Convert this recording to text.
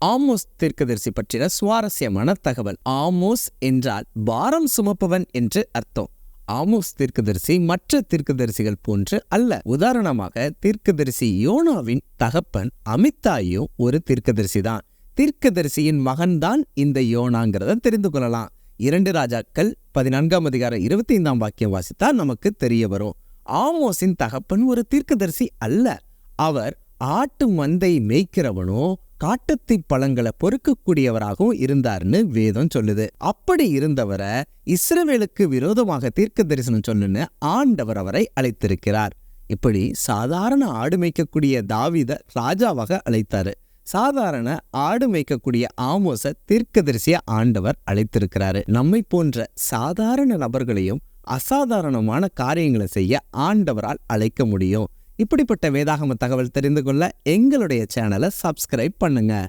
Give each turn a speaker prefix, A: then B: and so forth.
A: Amos தீர்க்கதரிசி பற்றின சுவாரஸ்யமான தகவல். ஆமோஸ் என்றால் பாரம் சுமப்பவன் என்று அர்த்தம். ஆமோஸ் தீர்க்கதரிசி மற்ற தீர்க்கதரிசிகள் போன்று அல்ல. உதாரணமாக, தீர்க்கதரிசி யோனாவின் தகப்பன் அமித்தாயும் ஒரு தீர்க்கதரிசி தான். தீர்க்கதரிசியின் மகன்தான் இந்த யோனாங்கிறத தெரிந்து கொள்ளலாம். 2 ராஜாக்கள் 14 வாக்கியம் வாசித்தா நமக்கு தெரிய வரும். ஆமோஸின் தகப்பன் ஒரு தீர்க்கதரிசி அல்ல. அவர் ஆட்டு மந்தை மேய்க்கிறவனோ காட்டுத்தீ பழங்களை பொறுக்கக்கூடியவராகவும் இருந்தார்னு வேதம் சொல்லுது. அப்படி இருந்தவரை இஸ்ரவேலுக்கு விரோதமாக தீர்க்க தரிசனம் சொல்லுன்னு ஆண்டவர் அவரை அழைத்திருக்கிறார். இப்படி சாதாரண ஆடு மேய்க்கக்கூடிய தாவீதை ராஜாவாக அழைத்தாரு. சாதாரண ஆடு மேய்க்கக்கூடிய ஆமோஸை தீர்க்கதரிசியா ஆண்டவர் அழைத்திருக்கிறாரு. நம்மை போன்ற சாதாரண நபர்களையும் அசாதாரணமான காரியங்களை செய்ய ஆண்டவரால் அழைக்க முடியும். இப்படிப்பட்ட வேதாகம தகவல் தெரிந்து கொள்ள எங்களுடைய சேனலை சப்ஸ்கிரைப் பண்ணுங்க.